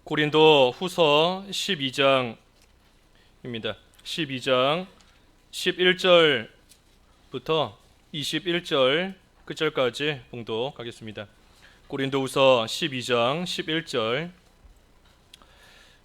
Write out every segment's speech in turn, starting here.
고린도 후서 12장입니다. 12장 11절부터 21절 끝절까지 봉독하겠습니다. 고린도 후서 12장 11절.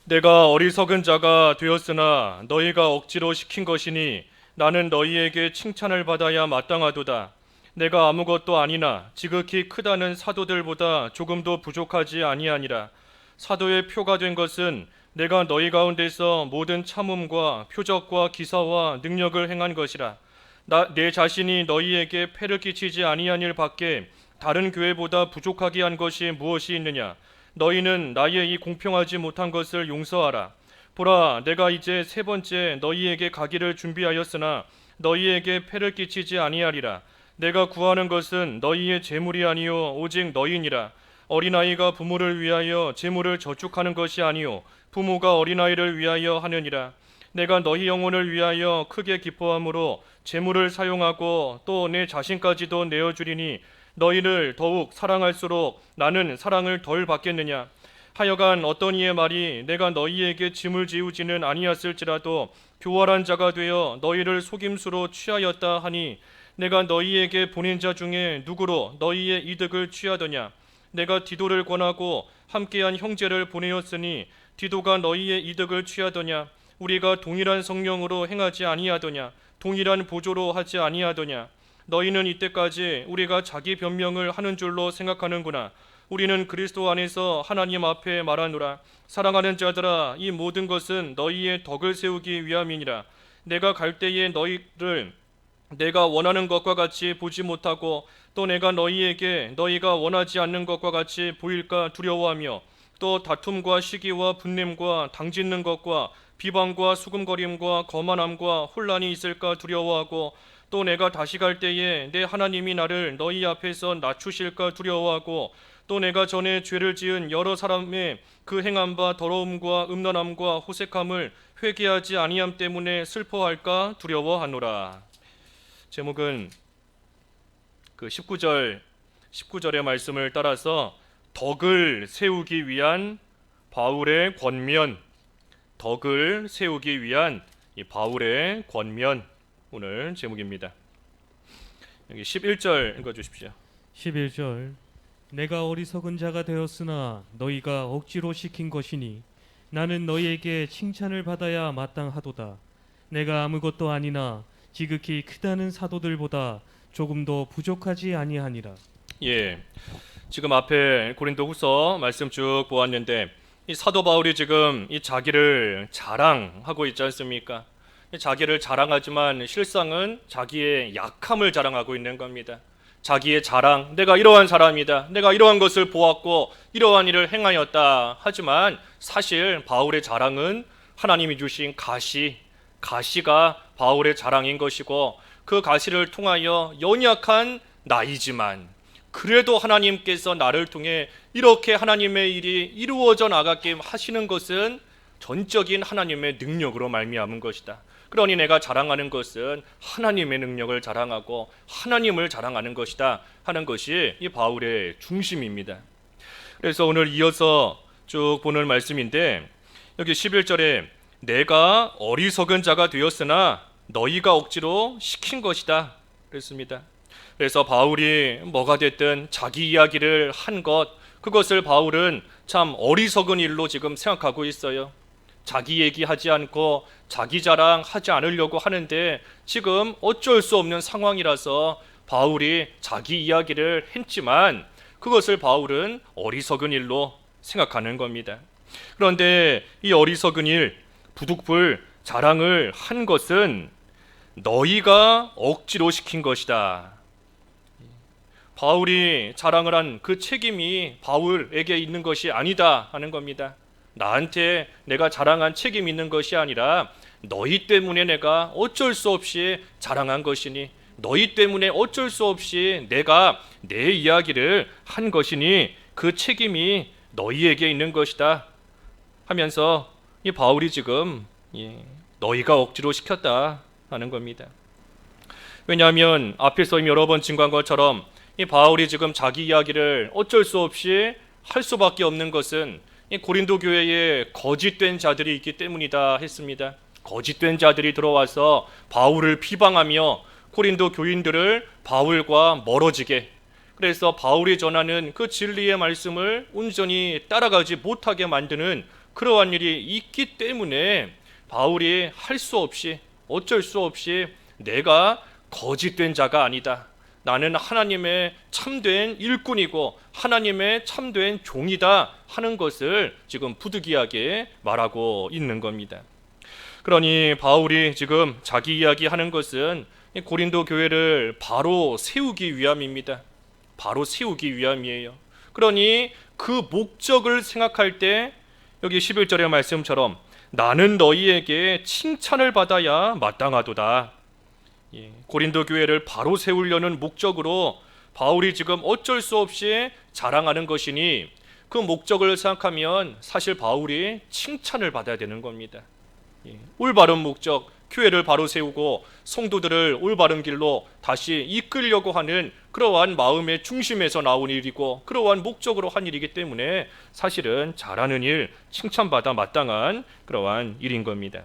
내가 어리석은 자가 되었으나 너희가 억지로 시킨 것이니 나는 너희에게 칭찬을 받아야 마땅하도다. 내가 아무것도 아니나 지극히 크다는 사도들보다 조금도 부족하지 아니하니라. 사도의 표가 된 것은 내가 너희 가운데서 모든 참음과 표적과 기사와 능력을 행한 것이라. 내 자신이 너희에게 폐를 끼치지 아니한 일 밖에 다른 교회보다 부족하게 한 것이 무엇이 있느냐. 너희는 나의 이 공평하지 못한 것을 용서하라. 보라, 내가 이제 세 번째 너희에게 가기를 준비하였으나 너희에게 폐를 끼치지 아니하리라. 내가 구하는 것은 너희의 재물이 아니요 오직 너희니라. 어린아이가 부모를 위하여 재물을 저축하는 것이 아니요 부모가 어린아이를 위하여 하느니라. 내가 너희 영혼을 위하여 크게 기뻐함으로 재물을 사용하고 또 내 자신까지도 내어주리니 너희를 더욱 사랑할수록 나는 사랑을 덜 받겠느냐. 하여간 어떤 이의 말이 내가 너희에게 짐을 지우지는 아니었을지라도 교활한 자가 되어 너희를 속임수로 취하였다 하니 내가 너희에게 보낸 자 중에 누구로 너희의 이득을 취하더냐. 내가 디도를 권하고 함께한 형제를 보내었으니 디도가 너희의 이득을 취하더냐. 우리가 동일한 성령으로 행하지 아니하더냐. 동일한 보조로 하지 아니하더냐. 너희는 이때까지 우리가 자기 변명을 하는 줄로 생각하는구나. 우리는 그리스도 안에서 하나님 앞에 말하노라. 사랑하는 자들아, 이 모든 것은 너희의 덕을 세우기 위함이니라. 내가 갈 때에 너희를 내가 원하는 것과 같이 보지 못하고 또 내가 너희에게 너희가 원하지 않는 것과 같이 보일까 두려워하며 또 다툼과 시기와 분냄과 당짓는 것과 비방과 수금거림과 거만함과 혼란이 있을까 두려워하고 또 내가 다시 갈 때에 내 하나님이 나를 너희 앞에서 낮추실까 두려워하고 또 내가 전에 죄를 지은 여러 사람의 그 행한 바 더러움과 음란함과 호색함을 회개하지 아니함 때문에 슬퍼할까 두려워하노라. 제목은 그 19절의 말씀을 따라서 덕을 세우기 위한 바울의 권면, 덕을 세우기 위한 이 바울의 권면, 오늘 제목입니다. 여기 11절 읽어주십시오. 11절. 내가 어리석은 자가 되었으나 너희가 억지로 시킨 것이니 나는 너희에게 칭찬을 받아야 마땅하도다. 내가 아무것도 아니나 지극히 크다는 사도들보다 조금도 부족하지 아니하니라. 예, 지금 앞에 고린도 후서 말씀 쭉 보았는데 이 사도 바울이 지금 이 자기를 자랑하고 있지 않습니까? 자기를 자랑하지만 실상은 자기의 약함을 자랑하고 있는 겁니다. 자기의 자랑, 내가 이러한 사람이다, 내가 이러한 것을 보았고 이러한 일을 행하였다. 하지만 사실 바울의 자랑은 하나님이 주신 가시가 바울의 자랑인 것이고 그 가시를 통하여 연약한 나이지만 그래도 하나님께서 나를 통해 이렇게 하나님의 일이 이루어져 나가게 하시는 것은 전적인 하나님의 능력으로 말미암은 것이다. 그러니 내가 자랑하는 것은 하나님의 능력을 자랑하고 하나님을 자랑하는 것이다 하는 것이 이 바울의 중심입니다. 그래서 오늘 이어서 쭉 보는 말씀인데 여기 11절에 내가 어리석은 자가 되었으나 너희가 억지로 시킨 것이다 그랬습니다. 그래서 바울이 뭐가 됐든 자기 이야기를 한 것, 그것을 바울은 참 어리석은 일로 지금 생각하고 있어요. 자기 얘기하지 않고 자기 자랑하지 않으려고 하는데 지금 어쩔 수 없는 상황이라서 바울이 자기 이야기를 했지만 그것을 바울은 어리석은 일로 생각하는 겁니다. 그런데 이 어리석은 일, 부득불 자랑을 한 것은 너희가 억지로 시킨 것이다. 바울이 자랑을 한 그 책임이 바울에게 있는 것이 아니다 하는 겁니다. 나한테 내가 자랑한 책임이 있는 것이 아니라 너희 때문에 내가 어쩔 수 없이 자랑한 것이니 너희 때문에 어쩔 수 없이 내가 내 이야기를 한 것이니 그 책임이 너희에게 있는 것이다 하면서 이 바울이 지금 너희가 억지로 시켰다 하는 겁니다. 왜냐하면 앞에서 이미 여러 번 증거한 것처럼 이 바울이 지금 자기 이야기를 어쩔 수 없이 할 수밖에 없는 것은 이 고린도 교회에 거짓된 자들이 있기 때문이다 했습니다. 거짓된 자들이 들어와서 바울을 비방하며 고린도 교인들을 바울과 멀어지게, 그래서 바울이 전하는 그 진리의 말씀을 온전히 따라가지 못하게 만드는 그러한 일이 있기 때문에 바울이 할 수 없이, 어쩔 수 없이 내가 거짓된 자가 아니다, 나는 하나님의 참된 일꾼이고 하나님의 참된 종이다 하는 것을 지금 부득이하게 말하고 있는 겁니다. 그러니 바울이 지금 자기 이야기하는 것은 고린도 교회를 바로 세우기 위함입니다. 바로 세우기 위함이에요. 그러니 그 목적을 생각할 때 여기 11절의 말씀처럼 나는 너희에게 칭찬을 받아야 마땅하도다. 고린도 교회를 바로 세우려는 목적으로 바울이 지금 어쩔 수 없이 자랑하는 것이니 그 목적을 생각하면 사실 바울이 칭찬을 받아야 되는 겁니다. 올바른 목적, 교회를 바로 세우고 성도들을 올바른 길로 다시 이끌려고 하는 그러한 마음의 중심에서 나온 일이고 그러한 목적으로 한 일이기 때문에 사실은 잘하는 일, 칭찬받아 마땅한 그러한 일인 겁니다.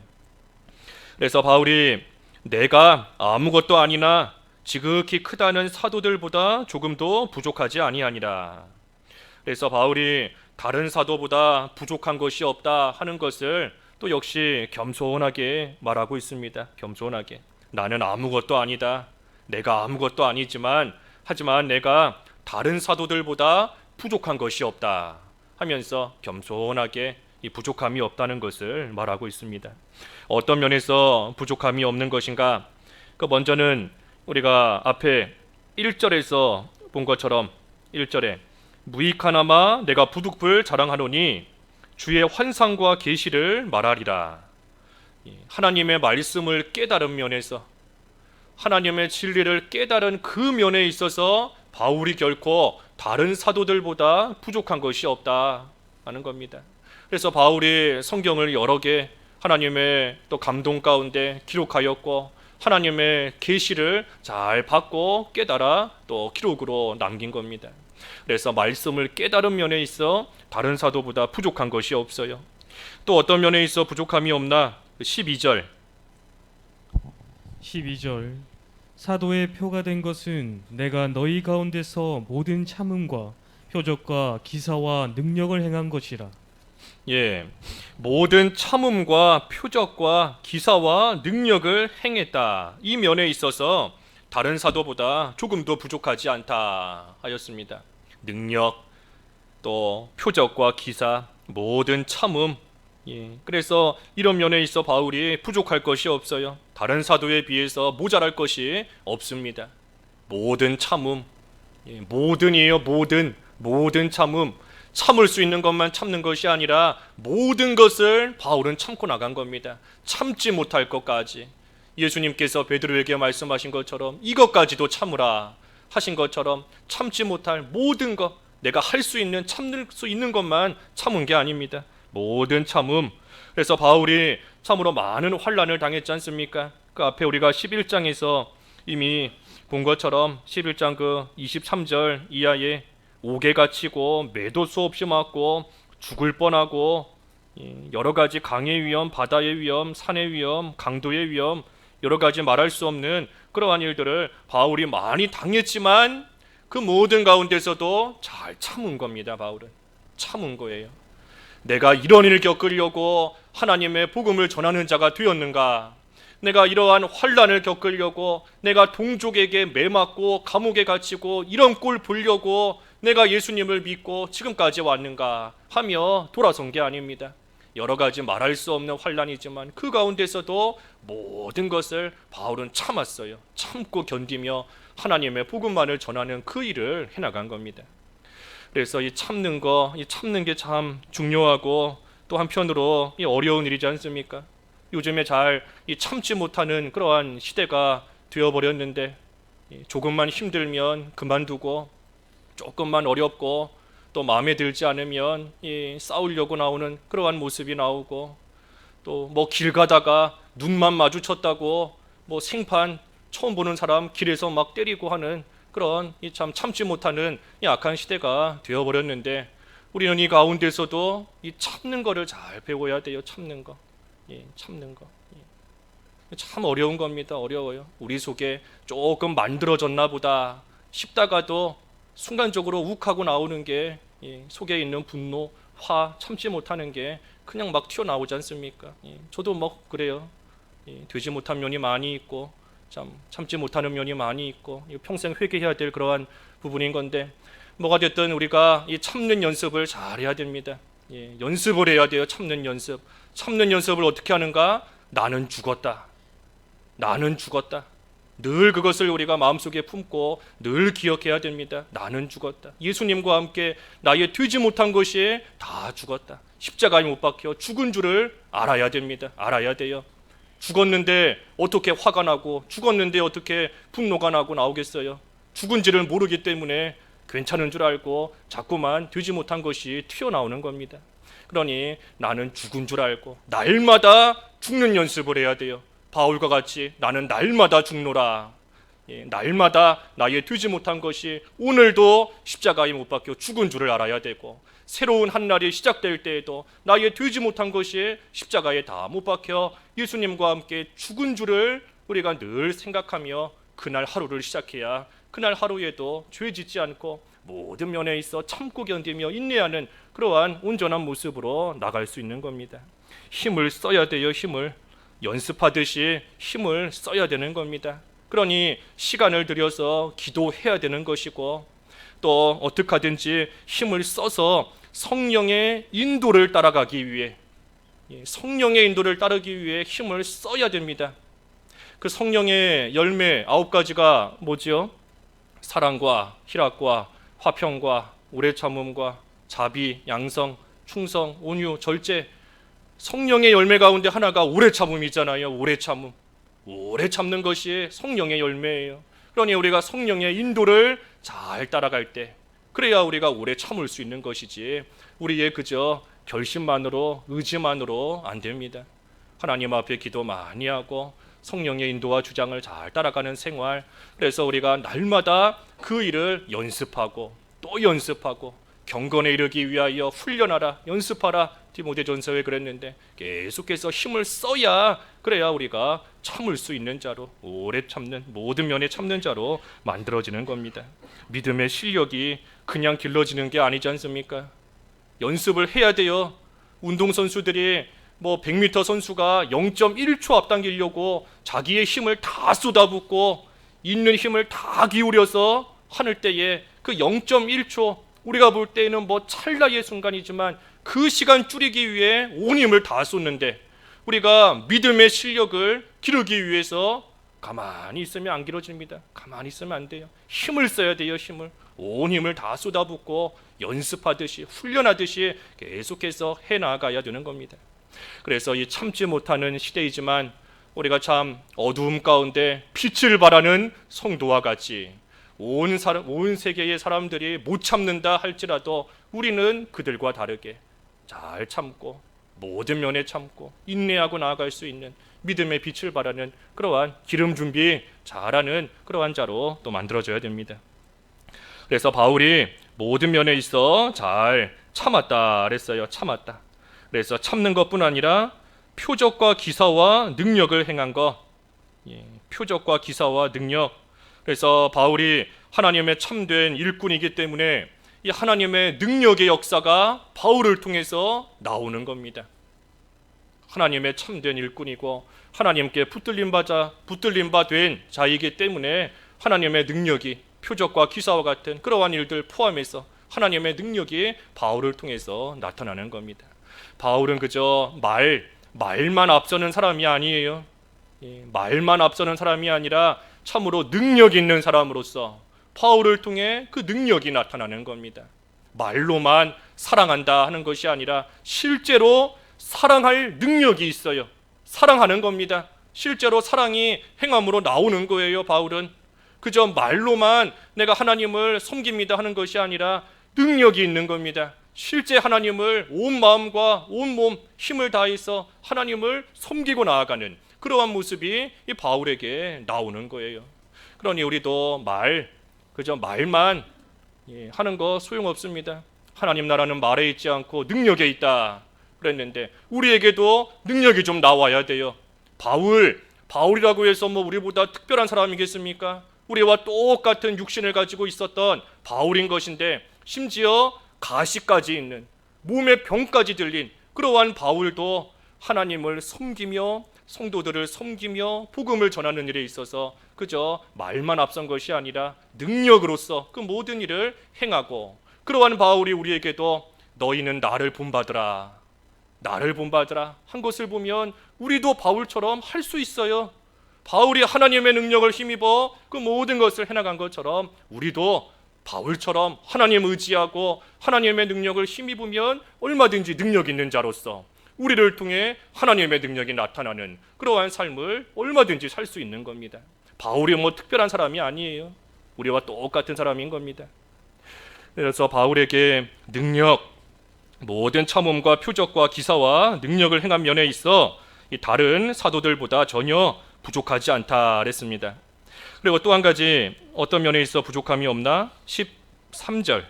그래서 바울이 내가 아무것도 아니나 지극히 크다는 사도들보다 조금도 부족하지 아니하니라. 그래서 바울이 다른 사도보다 부족한 것이 없다 하는 것을 또 역시 겸손하게 말하고 있습니다. 겸손하게. 나는 아무것도 아니다. 내가 아무것도 아니지만 하지만 내가 다른 사도들보다 부족한 것이 없다 하면서 겸손하게 이 부족함이 없다는 것을 말하고 있습니다. 어떤 면에서 부족함이 없는 것인가? 그 먼저는 우리가 앞에 1절에서 본 것처럼 1절에 무익하나마 내가 부득불 자랑하노니 주의 환상과 계시를 말하리라. 하나님의 말씀을 깨달은 면에서, 하나님의 진리를 깨달은 그 면에 있어서 바울이 결코 다른 사도들보다 부족한 것이 없다 하는 겁니다. 그래서 바울이 성경을 여러 개 하나님의 또 감동 가운데 기록하였고 하나님의 계시를 잘 받고 깨달아 또 기록으로 남긴 겁니다. 그래서 말씀을 깨달은 면에 있어 다른 사도보다 부족한 것이 없어요. 또 어떤 면에 있어 부족함이 없나? 12절 사도의 표가 된 것은 내가 너희 가운데서 모든 참음과 표적과 기사와 능력을 행한 것이라. 모든 참음과 표적과 기사와 능력을 행했다. 이 면에 있어서 다른 사도보다 조금도 부족하지 않다 하였습니다. 능력, 또 표적과 기사, 모든 참음. 그래서 이런 면에 있어 바울이 부족할 것이 없어요. 다른 사도에 비해서 모자랄 것이 없습니다. 모든 참음, 모든이에요. 모든 참음. 참을 수 있는 것만 참는 것이 아니라 모든 것을 바울은 참고 나간 겁니다. 참지 못할 것까지. 예수님께서 베드로에게 말씀하신 것처럼 이것까지도 참으라 하신 것처럼 참지 못할 모든 것, 내가 할 수 있는, 참을 수 있는 것만 참은 게 아닙니다. 모든 참음. 그래서 바울이 참으로 많은 환난을 당했지 않습니까? 그 앞에 우리가 11장에서 이미 본 것처럼 11장 그 23절 이하에 옥에 갇히고 매도 수없이 맞고 죽을 뻔하고 여러 가지 강의 위험, 바다의 위험, 산의 위험, 강도의 위험, 여러 가지 말할 수 없는 그러한 일들을 바울이 많이 당했지만 그 모든 가운데서도 잘 참은 겁니다. 바울은 참은 거예요. 내가 이런 일을 겪으려고 하나님의 복음을 전하는 자가 되었는가? 내가 이러한 환난을 겪으려고, 내가 동족에게 매맞고 감옥에 갇히고 이런 꼴 보려고 내가 예수님을 믿고 지금까지 왔는가 하며 돌아선 게 아닙니다. 여러 가지 말할 수 없는 환난이지만 그 가운데서도 모든 것을 바울은 참았어요. 참고 견디며 하나님의 복음만을 전하는 그 일을 해나간 겁니다. 그래서 이 참는 게 참 중요하고 또 한편으로 이 어려운 일이지 않습니까? 요즘에 잘 참지 못하는 그러한 시대가 되어버렸는데 조금만 힘들면 그만두고 조금만 어렵고 또 마음에 들지 않으면 싸우려고 나오는 그러한 모습이 나오고 또 뭐 길 가다가 눈만 마주쳤다고 뭐 생판 처음 보는 사람 길에서 막 때리고 하는 그런 참 참지 못하는 이 악한 시대가 되어버렸는데 우리는 이 가운데서도 이 참는 거를 잘 배워야 돼요. 참는 거. 참는 거. 참 어려운 겁니다. 어려워요. 우리 속에 조금 만들어졌나 보다 싶다가도 순간적으로 욱하고 나오는 게 속에 있는 분노, 화, 참지 못하는 게 그냥 막 튀어나오지 않습니까? 저도 뭐 그래요. 되지 못한 면이 많이 있고 참지 못하는 면이 많이 있고 평생 회개해야 될 그러한 부분인 건데, 뭐가 됐든 우리가 이 참는 연습을 잘 해야 됩니다. 연습을 해야 돼요. 참는 연습. 참는 연습을 어떻게 하는가? 나는 죽었다. 나는 죽었다. 늘 그것을 우리가 마음속에 품고 늘 기억해야 됩니다. 나는 죽었다. 예수님과 함께 나의 되지 못한 것이 다 죽었다. 십자가에 못 박혀 죽은 줄을 알아야 됩니다. 알아야 돼요. 죽었는데 어떻게 화가 나고 죽었는데 어떻게 분노가 나고 나오겠어요? 죽은지를 모르기 때문에 괜찮은 줄 알고 자꾸만 되지 못한 것이 튀어나오는 겁니다. 그러니 나는 죽은 줄 알고 날마다 죽는 연습을 해야 돼요. 바울과 같이 나는 날마다 죽노라. 날마다 나의 되지 못한 것이 오늘도 십자가에 못 박혀 죽은 줄을 알아야 되고, 새로운 한 날이 시작될 때에도 나의 되지 못한 것이 십자가에 다 못 박혀 예수님과 함께 죽은 줄을 우리가 늘 생각하며 그날 하루를 시작해야 그날 하루에도 죄 짓지 않고 모든 면에 있어 참고 견디며 인내하는 그러한 온전한 모습으로 나갈 수 있는 겁니다. 힘을 써야 돼요. 힘을 연습하듯이 힘을 써야 되는 겁니다. 그러니 시간을 들여서 기도해야 되는 것이고, 또 어떻게 하든지 힘을 써서 성령의 인도를 따라가기 위해, 성령의 인도를 따르기 위해 힘을 써야 됩니다. 그 성령의 열매 9가지가 뭐지요? 사랑과 희락과 화평과 오래 참음과 자비, 양성, 충성, 온유, 절제. 성령의 열매 가운데 하나가 오래 참음이잖아요. 오래 참음. 오래 참는 것이 성령의 열매예요. 그러니 우리가 성령의 인도를 잘 따라갈 때, 그래야 우리가 오래 참을 수 있는 것이지 우리의 그저 결심만으로, 의지만으로 안 됩니다. 하나님 앞에 기도 많이 하고 성령의 인도와 주장을 잘 따라가는 생활, 그래서 우리가 날마다 그 일을 연습하고 또 연습하고 경건에 이르기 위하여 훈련하라, 연습하라. 디모데전서에 그랬는데 계속해서 힘을 써야, 그래야 우리가 참을 수 있는 자로, 오래 참는, 모든 면에 참는 자로 만들어지는 겁니다. 믿음의 실력이 그냥 길러지는 게 아니지 않습니까? 연습을 해야 돼요. 운동선수들이 100m 선수가 0.1초 앞당기려고 자기의 힘을 다 쏟아붓고 있는 힘을 다 기울여서 하는 때에 그 0.1초, 우리가 볼 때는 찰나의 순간이지만 그 시간 줄이기 위해 온 힘을 다 쏟는데, 우리가 믿음의 실력을 기르기 위해서 가만히 있으면 안 길어집니다. 가만히 있으면 안 돼요. 힘을 써야 돼요. 힘을, 온 힘을 다 쏟아붓고 연습하듯이 훈련하듯이 계속해서 해나가야 되는 겁니다. 그래서 이 참지 못하는 시대이지만 우리가 참 어두움 가운데 빛을 발하는 성도와 같이 온 세계의 사람들이 못 참는다 할지라도 우리는 그들과 다르게 잘 참고 모든 면에 참고 인내하고 나아갈 수 있는 믿음의 빛을 발하는 그러한 기름 준비 잘하는 그러한 자로 또 만들어져야 됩니다. 그래서 바울이 모든 면에 있어 잘 참았다 그랬어요. 참았다. 그래서 참는 것뿐 아니라 표적과 기사와 능력을 행한 것. 표적과 기사와 능력. 그래서 바울이 하나님의 참된 일꾼이기 때문에 이 하나님의 능력의 역사가 바울을 통해서 나오는 겁니다. 하나님의 참된 일꾼이고 하나님께 붙들림 바 된 자이기 때문에 하나님의 능력이 표적과 기사와 같은 그러한 일들 포함해서 하나님의 능력이 바울을 통해서 나타나는 겁니다. 바울은 그저 말만 앞서는 사람이 아니에요. 말만 앞서는 사람이 아니라 참으로 능력 있는 사람으로서 바울을 통해 그 능력이 나타나는 겁니다. 말로만 사랑한다 하는 것이 아니라 실제로 사랑할 능력이 있어요. 사랑하는 겁니다. 실제로 사랑이 행함으로 나오는 거예요. 바울은 그저 말로만 내가 하나님을 섬깁니다 하는 것이 아니라 능력이 있는 겁니다. 실제 하나님을 온 마음과 온 몸 힘을 다해서 하나님을 섬기고 나아가는 그러한 모습이 이 바울에게 나오는 거예요. 그러니 우리도 그저 말만 하는 거 소용없습니다. 하나님 나라는 말에 있지 않고 능력에 있다 그랬는데 우리에게도 능력이 좀 나와야 돼요. 바울이라고 해서 뭐 우리보다 특별한 사람이겠습니까? 우리와 똑같은 육신을 가지고 있었던 바울인 것인데 심지어 가시까지 있는 몸에 병까지 들린 그러한 바울도 하나님을 섬기며 성도들을 섬기며 복음을 전하는 일에 있어서 그저 말만 앞선 것이 아니라 능력으로서 그 모든 일을 행하고 그러한 바울이 우리에게도 너희는 나를 본받으라 한 것을 보면 우리도 바울처럼 할 수 있어요. 바울이 하나님의 능력을 힘입어 그 모든 것을 해나간 것처럼 우리도 바울처럼 하나님 의지하고 하나님의 능력을 힘입으면 얼마든지 능력 있는 자로서 우리를 통해 하나님의 능력이 나타나는 그러한 삶을 얼마든지 살 수 있는 겁니다. 바울이 뭐 특별한 사람이 아니에요. 우리와 똑같은 사람인 겁니다. 그래서 바울에게 능력, 모든 참음과 표적과 기사와 능력을 행한 면에 있어 이 다른 사도들보다 전혀 부족하지 않다 그랬습니다. 그리고 또 한 가지 어떤 면에 있어 부족함이 없나? 13절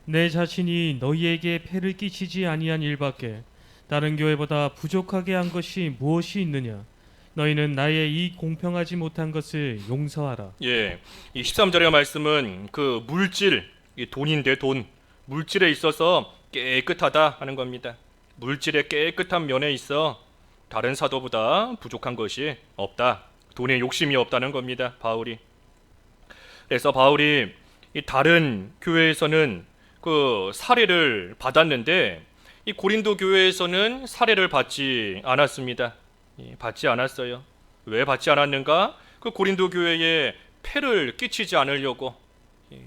내 자신이 너희에게 폐를 끼치지 아니한 일밖에 다른 교회보다 부족하게 한 것이 무엇이 있느냐? 너희는 나의 이 공평하지 못한 것을 용서하라. 예, 이 13절의 말씀은 그 물질, 돈인데 돈, 물질에 있어서 깨끗하다 하는 겁니다. 물질의 깨끗한 면에 있어 다른 사도보다 부족한 것이 없다. 돈에 욕심이 없다는 겁니다. 바울이. 그래서 바울이 이 다른 교회에서는 그 사례를 받았는데 이 고린도 교회에서는 사례를 받지 않았습니다. 받지 않았어요. 왜 받지 않았는가? 그 고린도 교회에 폐를 끼치지 않으려고,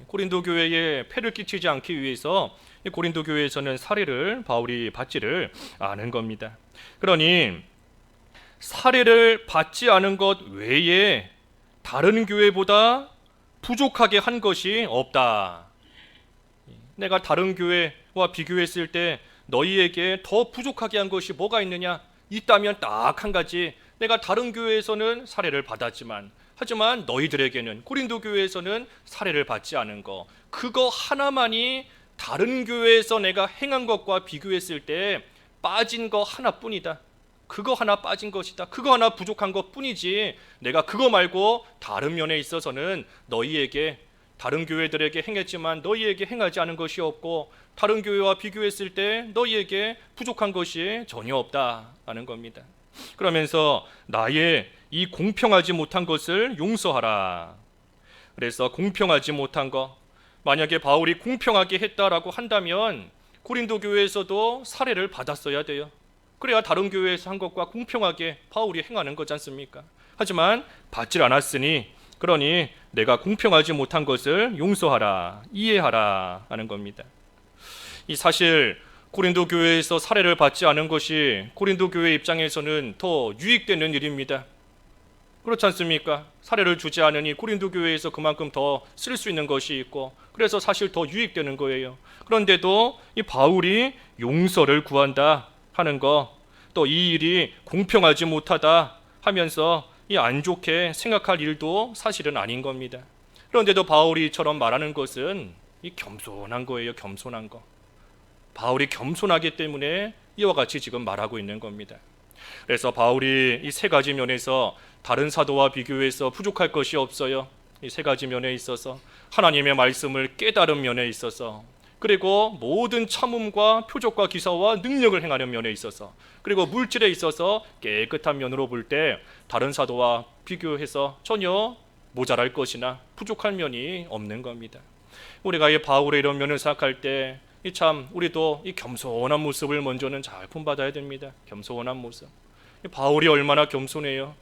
고린도 교회에 폐를 끼치지 않기 위해서 고린도 교회에서는 사례를 바울이 받지를 않은 겁니다. 그러니 사례를 받지 않은 것 외에 다른 교회보다 부족하게 한 것이 없다. 내가 다른 교회와 비교했을 때 너희에게 더 부족하게 한 것이 뭐가 있느냐? 있다면 딱 한 가지. 내가 다른 교회에서는 사례를 받았지만 하지만 너희들에게는 고린도 교회에서는 사례를 받지 않은 거, 그거 하나만이 다른 교회에서 내가 행한 것과 비교했을 때 빠진 거 하나뿐이다. 그거 하나 빠진 것이다. 그거 하나 부족한 것뿐이지 내가 그거 말고 다른 면에 있어서는 너희에게, 다른 교회들에게 행했지만 너희에게 행하지 않은 것이 없고 다른 교회와 비교했을 때 너희에게 부족한 것이 전혀 없다는 겁니다. 그러면서 나의 이 공평하지 못한 것을 용서하라. 그래서 공평하지 못한 것, 만약에 바울이 공평하게 했다라고 한다면 고린도 교회에서도 사례를 받았어야 돼요. 그래야 다른 교회에서 한 것과 공평하게 바울이 행하는 거지 않습니까? 하지만 받질 않았으니 그러니 내가 공평하지 못한 것을 용서하라, 이해하라 하는 겁니다. 이 사실 고린도 교회에서 사례를 받지 않은 것이 고린도 교회 입장에서는 더 유익되는 일입니다. 그렇지 않습니까? 사례를 주지 않으니 고린도 교회에서 그만큼 더 쓸 수 있는 것이 있고 그래서 사실 더 유익되는 거예요. 그런데도 이 바울이 용서를 구한다 하는 거, 또 이 일이 공평하지 못하다 하면서 이 안 좋게 생각할 일도 사실은 아닌 겁니다. 그런데도 바울이 이처럼 말하는 것은 이 겸손한 거예요. 겸손한 거. 바울이 겸손하기 때문에 이와 같이 지금 말하고 있는 겁니다. 그래서 바울이 이 세 가지 면에서 다른 사도와 비교해서 부족할 것이 없어요. 이 세 가지 면에 있어서 하나님의 말씀을 깨달은 면에 있어서, 그리고 모든 참음과 표적과 기사와 능력을 행하는 면에 있어서, 그리고 물질에 있어서 깨끗한 면으로 볼 때 다른 사도와 비교해서 전혀 모자랄 것이나 부족한 면이 없는 겁니다. 우리가 이 바울의 이런 면을 생각할 때 참 우리도 이 겸손한 모습을 먼저는 잘 본받아야 됩니다. 겸손한 모습. 바울이 얼마나 겸손해요.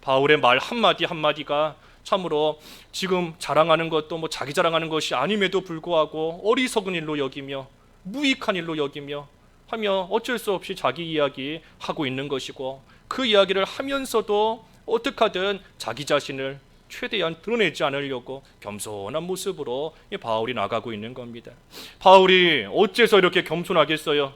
바울의 말 한마디 한마디가 참으로 지금 자랑하는 것도 뭐 자기 자랑하는 것이 아님에도 불구하고 어리석은 일로 여기며 무익한 일로 여기며 하며 어쩔 수 없이 자기 이야기 하고 있는 것이고, 그 이야기를 하면서도 어떻게 하든 자기 자신을 최대한 드러내지 않으려고 겸손한 모습으로 바울이 나가고 있는 겁니다. 바울이 어째서 이렇게 겸손하겠어요?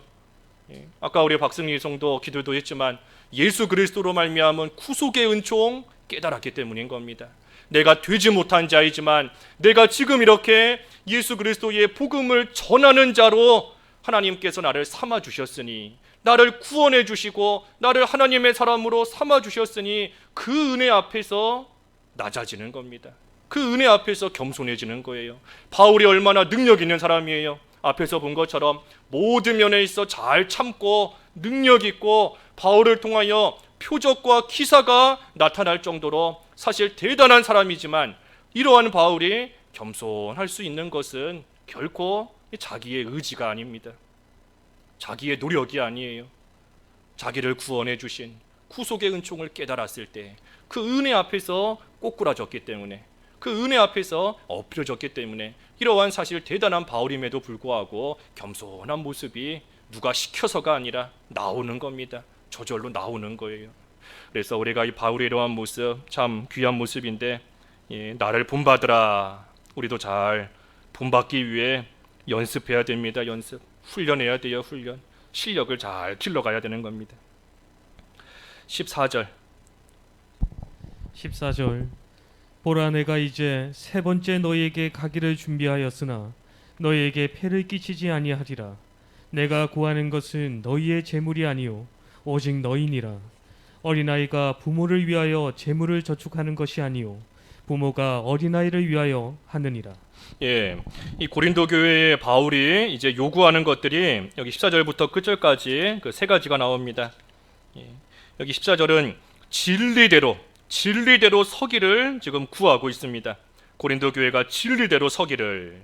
아까 우리 박승희 성도 기도도 했지만 예수 그리스도로 말미암은 구속의 은총 깨달았기 때문인 겁니다. 내가 되지 못한 자이지만 내가 지금 이렇게 예수 그리스도의 복음을 전하는 자로 하나님께서 나를 삼아 주셨으니, 나를 구원해 주시고 나를 하나님의 사람으로 삼아 주셨으니 그 은혜 앞에서 낮아지는 겁니다. 그 은혜 앞에서 겸손해지는 거예요. 바울이 얼마나 능력 있는 사람이에요. 앞에서 본 것처럼 모든 면에 있어 잘 참고 능력 있고 바울을 통하여 표적과 기사가 나타날 정도로 사실 대단한 사람이지만, 이러한 바울이 겸손할 수 있는 것은 결코 자기의 의지가 아닙니다. 자기의 노력이 아니에요. 자기를 구원해 주신 구속의 은총을 깨달았을 때 그 은혜 앞에서 꼬꾸라졌기 때문에, 그 은혜 앞에서 엎드려졌기 때문에 이러한 사실 대단한 바울임에도 불구하고 겸손한 모습이 누가 시켜서가 아니라 나오는 겁니다. 저절로 나오는 거예요. 그래서 우리가 이 바울의 이러한 모습 참 귀한 모습인데, 나를 본받으라. 우리도 잘 본받기 위해 연습해야 됩니다. 연습, 훈련해야 돼요. 훈련, 실력을 잘 길러가야 되는 겁니다. 14절 보라, 내가 이제 세 번째 너희에게 가기를 준비하였으나 너희에게 폐를 끼치지 아니하리라. 내가 구하는 것은 너희의 재물이 아니요 오직 너희니라. 어린아이가 부모를 위하여 재물을 저축하는 것이 아니요 부모가 어린아이를 위하여 하느니라. 이 고린도 교회의 바울이 이제 요구하는 것들이 여기 14절부터 끝절까지 그 세 가지가 나옵니다. 여기 14절은 진리대로 서기를 지금 구하고 있습니다. 고린도 교회가 진리대로 서기를.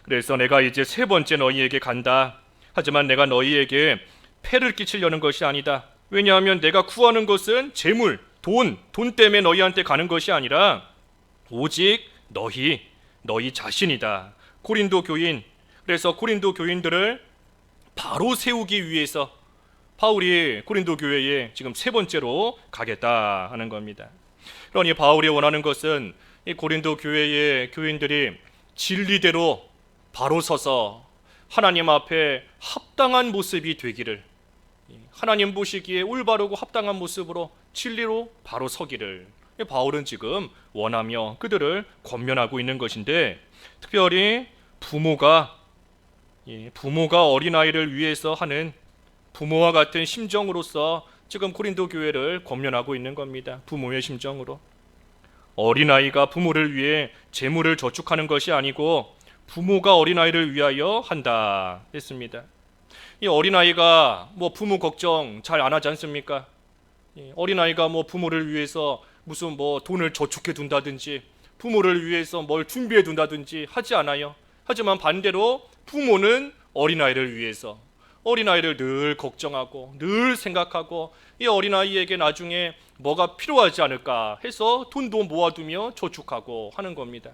그래서 내가 이제 세 번째 너희에게 간다. 하지만 내가 너희에게 폐를 끼치려는 것이 아니다. 왜냐하면 내가 구하는 것은 재물, 돈 때문에 너희한테 가는 것이 아니라 오직 너희 자신이다. 고린도 교인. 그래서 고린도 교인들을 바로 세우기 위해서 바울이 고린도 교회에 지금 세 번째로 가겠다 하는 겁니다. 그러니 바울이 원하는 것은 이 고린도 교회의 교인들이 진리대로 바로 서서 하나님 앞에 합당한 모습이 되기를, 하나님 보시기에 올바르고 합당한 모습으로 진리로 바로 서기를 바울은 지금 원하며 그들을 권면하고 있는 것인데, 특별히 부모가 어린아이를 위해서 하는 부모와 같은 심정으로서 지금 고린도 교회를 권면하고 있는 겁니다. 부모의 심정으로. 어린아이가 부모를 위해 재물을 저축하는 것이 아니고 부모가 어린아이를 위하여 한다 했습니다. 이 어린아이가 부모 걱정 잘 안 하지 않습니까? 어린아이가 부모를 위해서 무슨 돈을 저축해 둔다든지 부모를 위해서 뭘 준비해 둔다든지 하지 않아요. 하지만 반대로 부모는 어린아이를 위해서 어린아이를 늘 걱정하고 늘 생각하고 이 어린아이에게 나중에 뭐가 필요하지 않을까 해서 돈도 모아두며 저축하고 하는 겁니다.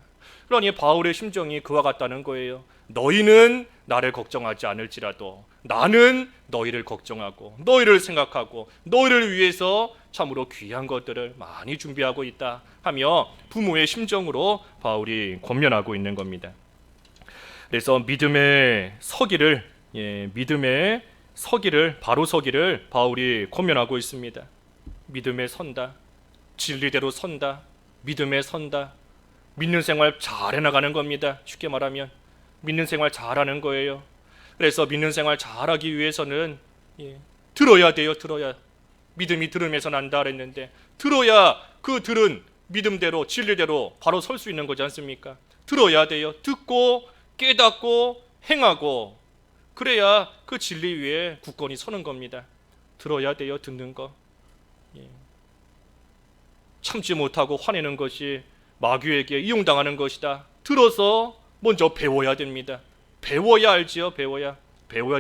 그러니 바울의 심정이 그와 같다는 거예요. 너희는 나를 걱정하지 않을지라도 나는 너희를 걱정하고 너희를 생각하고 너희를 위해서 참으로 귀한 것들을 많이 준비하고 있다 하며 부모의 심정으로 바울이 권면하고 있는 겁니다. 그래서 믿음의 서기를 바로 서기를 바울이 권면하고 있습니다. 믿음에 선다, 진리대로 선다, 믿음에 선다. 믿는 생활 잘 해나가는 겁니다. 쉽게 말하면 믿는 생활 잘하는 거예요. 그래서 믿는 생활 잘하기 위해서는 들어야 돼요. 들어야. 믿음이 들음에서 난다 그랬는데 들어야 그 들은 믿음대로 진리대로 바로 설 수 있는 거지 않습니까? 들어야 돼요. 듣고 깨닫고 행하고, 그래야 그 진리 위에 굳건히 서는 겁니다. 들어야 돼요. 듣는 거. 참지 못하고 화내는 것이 마귀에게 이용당하는 것이다. 들어서 먼저 배워야 됩니다. 배워야 알지요. 배워야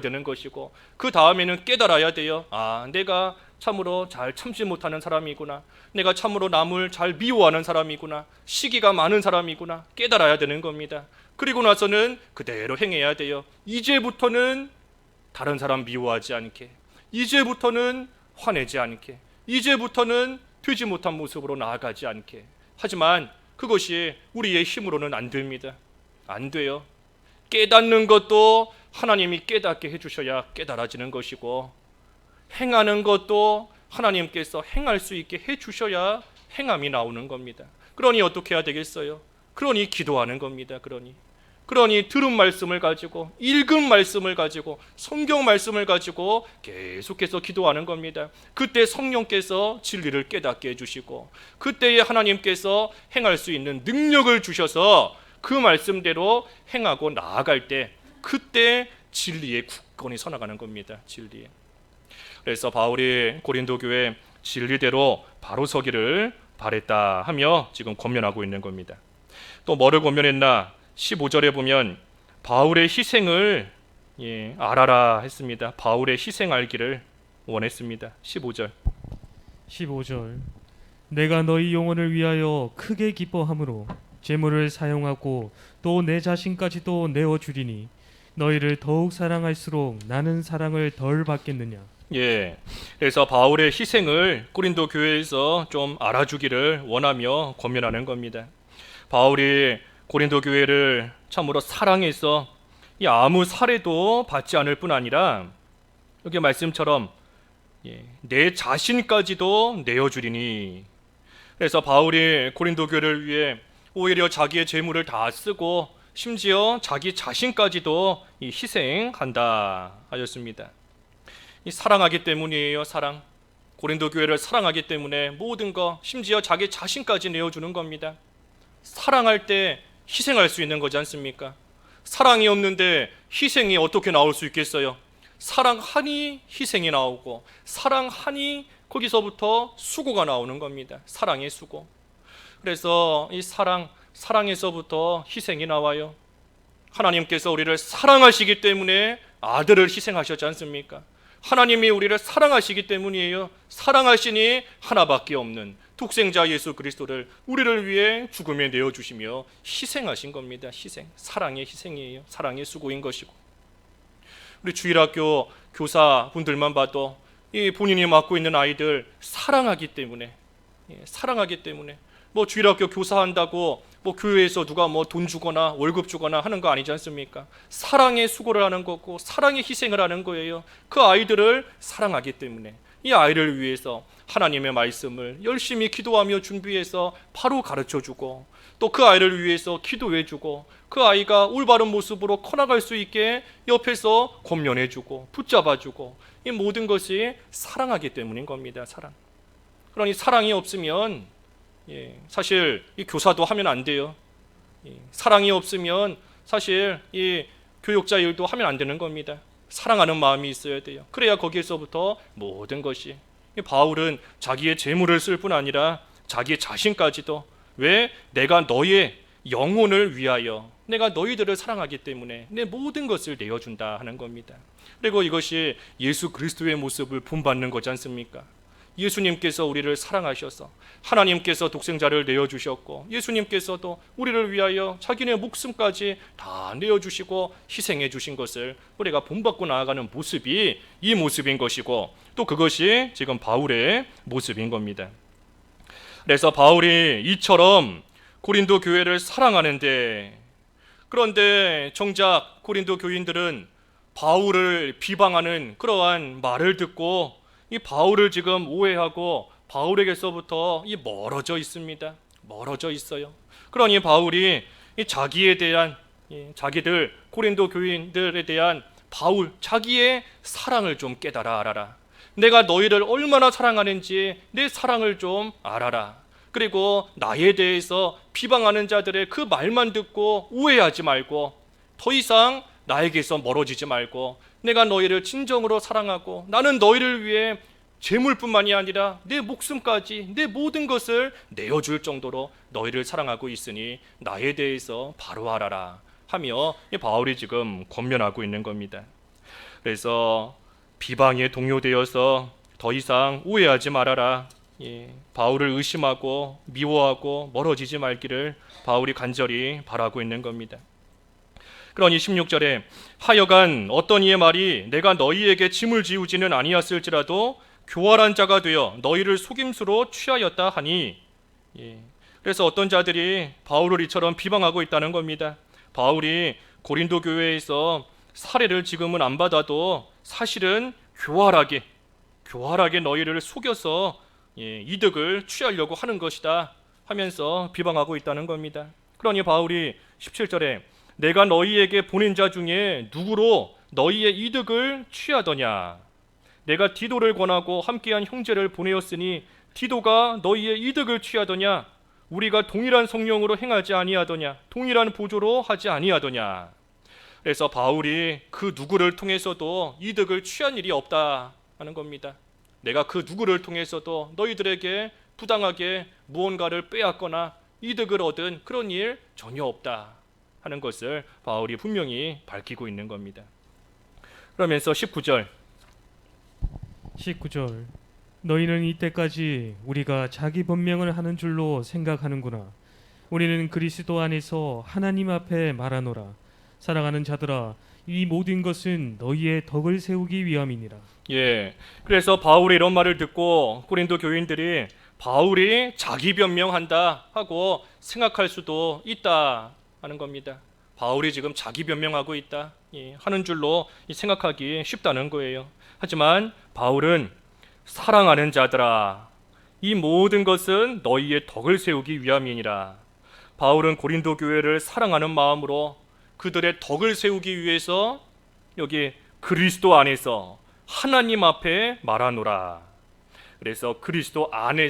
되는 것이고, 그 다음에는 깨달아야 돼요. 내가 참으로 잘 참지 못하는 사람이구나. 내가 참으로 남을 잘 미워하는 사람이구나. 시기가 많은 사람이구나. 깨달아야 되는 겁니다. 그리고 나서는 그대로 행해야 돼요. 이제부터는 다른 사람 미워하지 않게, 이제부터는 화내지 않게, 이제부터는 되지 못한 모습으로 나아가지 않게. 하지만 그것이 우리의 힘으로는 안 됩니다. 안 돼요. 깨닫는 것도 하나님이 깨닫게 해주셔야 깨달아지는 것이고, 행하는 것도 하나님께서 행할 수 있게 해주셔야 행함이 나오는 겁니다. 그러니 어떻게 해야 되겠어요? 그러니 기도하는 겁니다. 그러니 들은 말씀을 가지고, 읽은 말씀을 가지고, 성경 말씀을 가지고 계속해서 기도하는 겁니다. 그때 성령께서 진리를 깨닫게 해주시고, 그때에 하나님께서 행할 수 있는 능력을 주셔서 그 말씀대로 행하고 나아갈 때, 그때 진리의 굳건히 서나가는 겁니다. 진리에. 그래서 바울이 고린도 교회 진리대로 바로 서기를 바랬다 하며 지금 권면하고 있는 겁니다. 또 뭐를 권면했나? 15절에 보면 바울의 희생을 알아라 했습니다. 바울의 희생 알기를 원했습니다. 15절 내가 너희 영혼을 위하여 크게 기뻐함으로 재물을 사용하고 또 내 자신까지도 내어주리니 너희를 더욱 사랑할수록 나는 사랑을 덜 받겠느냐. 그래서 바울의 희생을 고린도 교회에서 좀 알아주기를 원하며 권면하는 겁니다. 바울이 고린도 교회를 참으로 사랑해서 아무 살해도 받지 않을 뿐 아니라 여기 말씀처럼 내 자신까지도 내어주리니, 그래서 바울이 고린도 교회를 위해 오히려 자기의 재물을 다 쓰고 심지어 자기 자신까지도 희생한다 하였습니다. 사랑하기 때문이에요. 사랑. 고린도 교회를 사랑하기 때문에 모든 것, 심지어 자기 자신까지 내어주는 겁니다. 사랑할 때 희생할 수 있는 거지 않습니까? 사랑이 없는데 희생이 어떻게 나올 수 있겠어요? 사랑하니 희생이 나오고, 사랑하니 거기서부터 수고가 나오는 겁니다. 사랑의 수고. 그래서 이 사랑에서부터 희생이 나와요. 하나님께서 우리를 사랑하시기 때문에 아들을 희생하셨지 않습니까? 하나님이 우리를 사랑하시기 때문이에요. 사랑하시니 하나밖에 없는 독생자 예수 그리스도를 우리를 위해 죽음에 내어주시며 희생하신 겁니다. 희생, 사랑의 희생이에요. 사랑의 수고인 것이고, 우리 주일학교 교사분들만 봐도 이 본인이 맡고 있는 아이들 사랑하기 때문에 뭐 주일학교 교사한다고 뭐 교회에서 누가 뭐 돈 주거나 월급 주거나 하는 거 아니지 않습니까? 사랑의 수고를 하는 거고 사랑의 희생을 하는 거예요. 그 아이들을 사랑하기 때문에 이 아이를 위해서 하나님의 말씀을 열심히 기도하며 준비해서 바로 가르쳐주고, 또 그 아이를 위해서 기도해주고, 그 아이가 올바른 모습으로 커나갈 수 있게 옆에서 권면해주고 붙잡아주고, 이 모든 것이 사랑하기 때문인 겁니다. 사랑. 그러니 사랑이 없으면 사실 이 교사도 하면 안 돼요. 사랑이 없으면 사실 이 교육자 일도 하면 안 되는 겁니다. 사랑하는 마음이 있어야 돼요. 그래야 거기에서부터 모든 것이, 바울은 자기의 재물을 쓸 뿐 아니라 자기 자신까지도, 왜? 내가 너의 영혼을 위하여, 내가 너희들을 사랑하기 때문에 내 모든 것을 내어준다 하는 겁니다. 그리고 이것이 예수 그리스도의 모습을 본받는 거지 않습니까? 예수님께서 우리를 사랑하셔서 하나님께서 독생자를 내어주셨고, 예수님께서도 우리를 위하여 자기네 목숨까지 다 내어주시고 희생해 주신 것을 우리가 본받고 나아가는 모습이 이 모습인 것이고, 또 그것이 지금 바울의 모습인 겁니다. 그래서 바울이 이처럼 고린도 교회를 사랑하는데, 그런데 정작 고린도 교인들은 바울을 비방하는 그러한 말을 듣고 이 바울을 지금 오해하고 바울에게서부터 멀어져 있습니다. 멀어져 있어요. 그러니 바울이 자기에 대한, 자기들 고린도 교인들에 대한 바울 자기의 사랑을 좀 깨달아 알아라. 내가 너희를 얼마나 사랑하는지 내 사랑을 좀 알아라. 그리고 나에 대해서 비방하는 자들의 그 말만 듣고 오해하지 말고, 더 이상 나에게서 멀어지지 말고, 내가 너희를 진정으로 사랑하고 나는 너희를 위해 재물뿐만이 아니라 내 목숨까지, 내 모든 것을 내어줄 정도로 너희를 사랑하고 있으니 나에 대해서 바로 알아라 하며 바울이 지금 권면하고 있는 겁니다. 그래서 비방에 동요되어서 더 이상 오해하지 말아라. 바울을 의심하고 미워하고 멀어지지 말기를 바울이 간절히 바라고 있는 겁니다. 그러니 16절에 하여간 어떤 이의 말이 내가 너희에게 짐을 지우지는 아니었을지라도 교활한 자가 되어 너희를 속임수로 취하였다 하니, 그래서 어떤 자들이 바울을 이처럼 비방하고 있다는 겁니다. 바울이 고린도 교회에서 살해를 지금은 안 받아도 사실은 교활하게 너희를 속여서 이득을 취하려고 하는 것이다. 하면서 비방하고 있다는 겁니다. 그러니 바울이 17절에 내가 너희에게 보낸 자 중에 누구로 너희의 이득을 취하더냐? 내가 디도를 권하고 함께한 형제를 보내었으니 디도가 너희의 이득을 취하더냐? 우리가 동일한 성령으로 행하지 아니하더냐? 동일한 보조로 하지 아니하더냐? 그래서 바울이 그 누구를 통해서도 이득을 취한 일이 없다 하는 겁니다. 내가 그 누구를 통해서도 너희들에게 부당하게 무언가를 빼앗거나 이득을 얻은 그런 일 전혀 없다 하는 것을 바울이 분명히 밝히고 있는 겁니다. 그러면서 19절 너희는 이때까지 우리가 자기 변명을 하는 줄로 생각하는구나. 우리는 그리스도 안에서 하나님 앞에 말하노라. 사랑하는 자들아, 이 모든 것은 너희의 덕을 세우기 위함이니라. 그래서 바울이 이런 말을 듣고 고린도 교인들이 바울이 자기 변명한다 하고 생각할 수도 있다 하는 겁니다. 바울이 지금 자기 변명하고 있다 하는 줄로 생각하기 쉽다는 거예요. 하지만 바울은 사랑하는 자들아, 이 모든 것은 너희의 덕을 세우기 위함이니라. 바울은 고린도 교회를 사랑하는 마음으로 그들의 덕을 세우기 위해서 여기 그리스도 안에서 하나님 앞에 말하노라. 그래서 그리스도 안에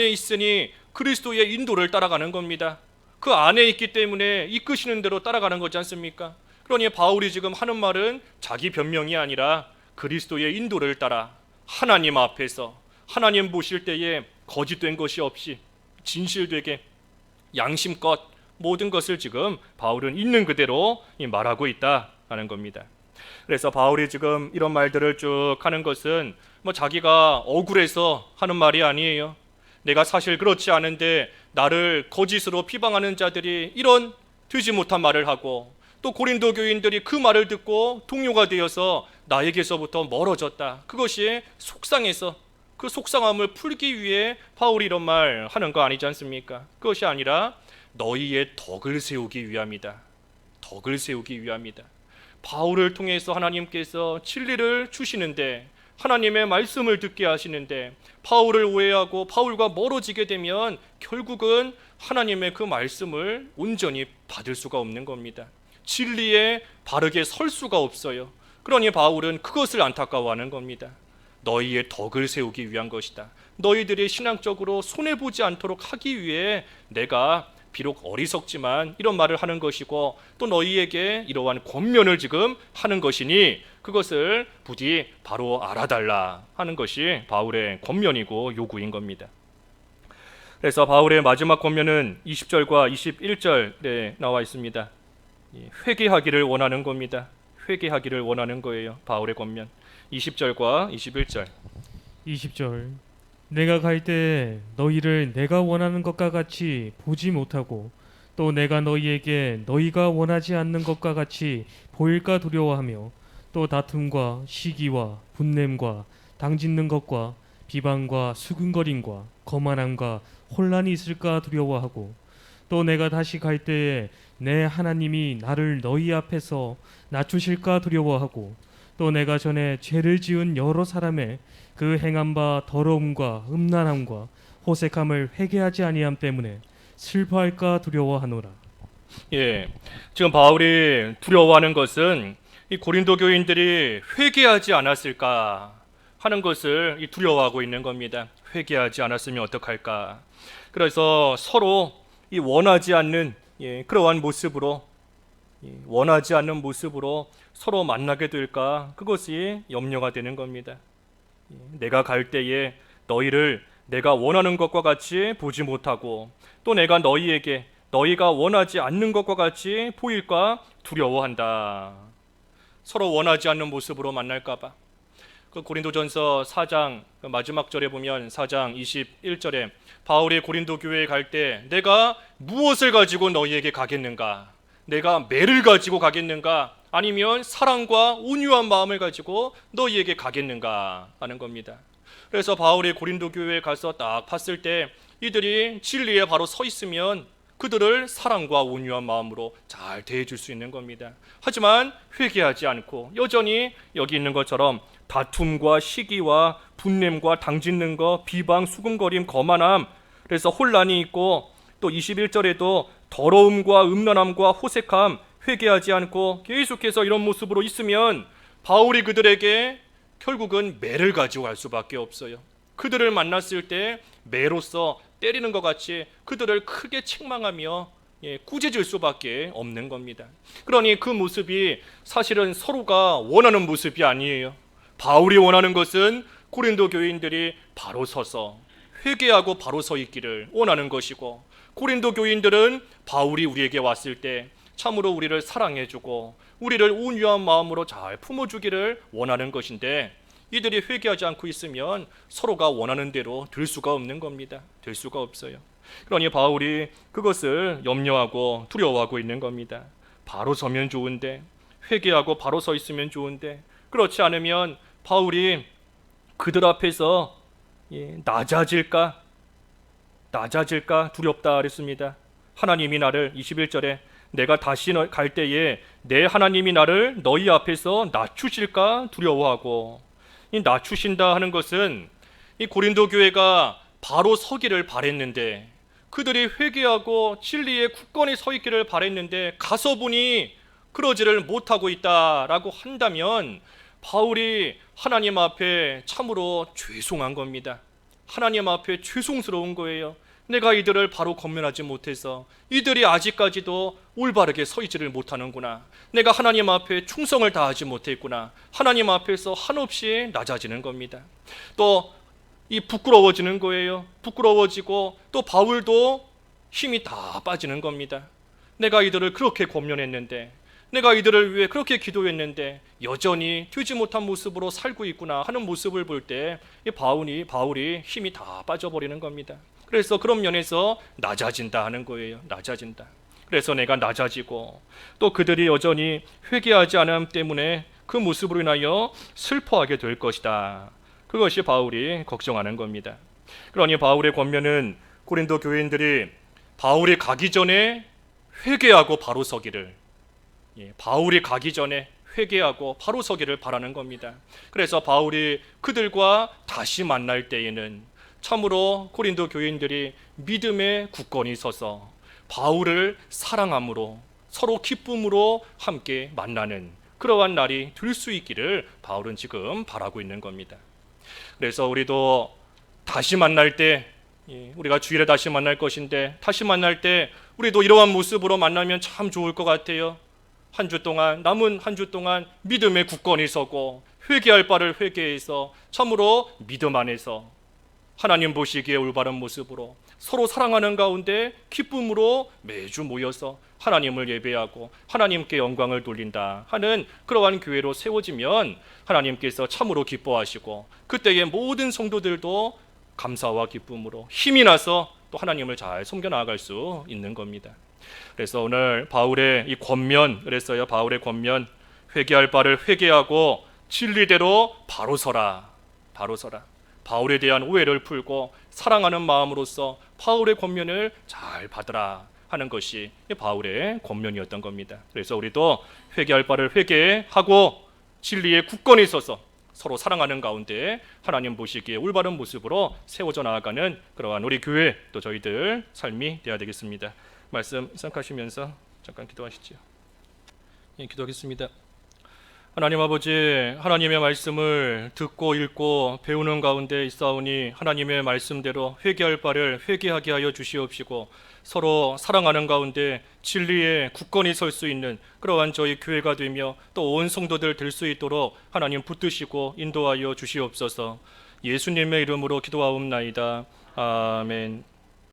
있으니 그리스도의 인도를 따라가는 겁니다. 그 안에 있기 때문에 이끄시는 대로 따라가는 거지 않습니까? 그러니 바울이 지금 하는 말은 자기 변명이 아니라 그리스도의 인도를 따라 하나님 앞에서 하나님 보실 때에 거짓된 것이 없이 진실되게 양심껏 모든 것을 지금 바울은 있는 그대로 말하고 있다 하는 겁니다. 그래서 바울이 지금 이런 말들을 쭉 하는 것은 자기가 억울해서 하는 말이 아니에요. 내가 사실 그렇지 않은데 나를 거짓으로 비방하는 자들이 이런 되지 못한 말을 하고 또 고린도 교인들이 그 말을 듣고 동요가 되어서 나에게서부터 멀어졌다. 그것이 속상해서 그 속상함을 풀기 위해 바울이 이런 말 하는 거 아니지 않습니까? 그것이 아니라 너희의 덕을 세우기 위함이다. 덕을 세우기 위함이다. 바울을 통해서 하나님께서 진리를 주시는데 하나님의 말씀을 듣게 하시는데 바울을 오해하고 바울과 멀어지게 되면 결국은 하나님의 그 말씀을 온전히 받을 수가 없는 겁니다. 진리에 바르게 설 수가 없어요. 그러니 바울은 그것을 안타까워하는 겁니다. 너희의 덕을 세우기 위한 것이다. 너희들이 신앙적으로 손해보지 않도록 하기 위해 내가 비록 어리석지만 이런 말을 하는 것이고 또 너희에게 이러한 권면을 지금 하는 것이니 그것을 부디 바로 알아달라 하는 것이 바울의 권면이고 요구인 겁니다. 그래서 바울의 마지막 권면은 20절과 21절에 나와 있습니다. 회개하기를 원하는 겁니다. 회개하기를 원하는 거예요. 바울의 권면 20절과 21절 20절 내가 갈 때 너희를 내가 원하는 것과 같이 보지 못하고 또 내가 너희에게 너희가 원하지 않는 것과 같이 보일까 두려워하며 또 다툼과 시기와 분냄과 당짓는 것과 비방과 수근거림과 거만함과 혼란이 있을까 두려워하고 또 내가 다시 갈 때에 내 하나님이 나를 너희 앞에서 낮추실까 두려워하고 또 내가 전에 죄를 지은 여러 사람의 그 행한 바 더러움과 음란함과 호색함을 회개하지 아니함 때문에 슬퍼할까 두려워하노라. 지금 바울이 두려워하는 것은 이 고린도 교인들이 회개하지 않았을까 하는 것을 두려워하고 있는 겁니다. 회개하지 않았으면 어떡할까. 그래서 서로 이 원하지 않는 그러한 모습으로 원하지 않는 모습으로 서로 만나게 될까 그것이 염려가 되는 겁니다. 내가 갈 때에 너희를 내가 원하는 것과 같이 보지 못하고 또 내가 너희에게 너희가 원하지 않는 것과 같이 보일까 두려워한다. 서로 원하지 않는 모습으로 만날까 봐. 그 고린도전서 4장 마지막 절에 보면 4장 21절에 바울이 고린도 교회에 갈 때 내가 무엇을 가지고 너희에게 가겠는가? 내가 매를 가지고 가겠는가? 아니면 사랑과 온유한 마음을 가지고 너희에게 가겠는가 하는 겁니다. 그래서 바울이 고린도 교회에 가서 딱 봤을 때 이들이 진리에 바로 서 있으면 그들을 사랑과 온유한 마음으로 잘 대해줄 수 있는 겁니다. 하지만 회개하지 않고 여전히 여기 있는 것처럼 다툼과 시기와 분냄과 당짓는 것, 비방, 수군거림, 거만함 그래서 혼란이 있고 또 21절에도 더러움과 음란함과 호색함, 회개하지 않고 계속해서 이런 모습으로 있으면 바울이 그들에게 결국은 매를 가지고 갈 수밖에 없어요. 그들을 만났을 때 매로서 때리는 것 같이 그들을 크게 책망하며 꾸짖을 수밖에 없는 겁니다. 그러니 그 모습이 사실은 서로가 원하는 모습이 아니에요. 바울이 원하는 것은 고린도 교인들이 바로 서서 회개하고 바로 서 있기를 원하는 것이고, 고린도 교인들은 바울이 우리에게 왔을 때 참으로 우리를 사랑해주고 우리를 온유한 마음으로 잘 품어주기를 원하는 것인데, 이들이 회개하지 않고 있으면 서로가 원하는 대로 될 수가 없는 겁니다. 될 수가 없어요. 그러니 바울이 그것을 염려하고 두려워하고 있는 겁니다. 바로 서면 좋은데, 회개하고 바로 서 있으면 좋은데, 그렇지 않으면 바울이 그들 앞에서 낮아질까 두렵다 그랬습니다. 하나님이 나를 21절에 내가 다시 갈 때에 내 하나님이 나를 너희 앞에서 낮추실까 두려워하고, 이 낮추신다 하는 것은 이 고린도 교회가 바로 서기를 바랬는데, 그들이 회개하고 진리에 굳건히 서 있기를 바랬는데 가서 보니 그러지를 못하고 있다라고 한다면 바울이 하나님 앞에 참으로 죄송한 겁니다. 하나님 앞에 죄송스러운 거예요. 내가 이들을 바로 권면하지 못해서 이들이 아직까지도 올바르게 서 있지를 못하는구나. 내가 하나님 앞에 충성을 다하지 못했구나. 하나님 앞에서 한없이 낮아지는 겁니다. 또 이 부끄러워지는 거예요. 부끄러워지고 또 바울도 힘이 다 빠지는 겁니다. 내가 이들을 그렇게 권면했는데, 내가 이들을 위해 그렇게 기도했는데 여전히 되지 못한 모습으로 살고 있구나 하는 모습을 볼 때 바울이 힘이 다 빠져버리는 겁니다. 그래서 그런 면에서 낮아진다 하는 거예요. 낮아진다. 그래서 내가 낮아지고 또 그들이 여전히 회개하지 않음 때문에 그 모습으로 인하여 슬퍼하게 될 것이다. 그것이 바울이 걱정하는 겁니다. 그러니 바울의 권면은 고린도 교인들이 바울이 가기 전에 회개하고 바로 서기를, 바울이 가기 전에 회개하고 바로 서기를 바라는 겁니다. 그래서 바울이 그들과 다시 만날 때에는 참으로 고린도 교인들이 믿음에 굳건히 서서 바울을 사랑함으로 서로 기쁨으로 함께 만나는 그러한 날이 될 수 있기를 바울은 지금 바라고 있는 겁니다. 그래서 우리도 다시 만날 때, 우리가 주일에 다시 만날 것인데 다시 만날 때 우리도 이러한 모습으로 만나면 참 좋을 것 같아요. 남은 한 주 동안 믿음에 굳건히 서고 회개할 바를 회개해서 참으로 믿음 안에서 하나님 보시기에 올바른 모습으로 서로 사랑하는 가운데 기쁨으로 매주 모여서 하나님을 예배하고 하나님께 영광을 돌린다 하는 그러한 교회로 세워지면 하나님께서 참으로 기뻐하시고 그때의 모든 성도들도 감사와 기쁨으로 힘이 나서 또 하나님을 잘 섬겨 나아갈 수 있는 겁니다. 그래서 오늘 바울의 이 권면, 그랬어요. 바울의 권면, 회개할 바를 회개하고 진리대로 바로 서라. 바울에 대한 오해를 풀고 사랑하는 마음으로서 바울의 권면을 잘 받으라 하는 것이 바울의 권면이었던 겁니다. 그래서 우리도 회개할 바를 회개하고 진리에 굳건히 서서 서로 사랑하는 가운데 하나님 보시기에 올바른 모습으로 세워져 나아가는 그러한 우리 교회 또 저희들 삶이 되어야 되겠습니다. 말씀 생각하시면서 잠깐 기도하시죠. 기도하겠습니다. 하나님 아버지, 하나님의 말씀을 듣고 읽고 배우는 가운데 있사오니 하나님의 말씀대로 회개할 바를 회개하게 하여 주시옵시고 서로 사랑하는 가운데 진리에 굳건히 설 수 있는 그러한 저희 교회가 되며 또 온 성도들 될 수 있도록 하나님 붙드시고 인도하여 주시옵소서. 예수님의 이름으로 기도하옵나이다. 아멘.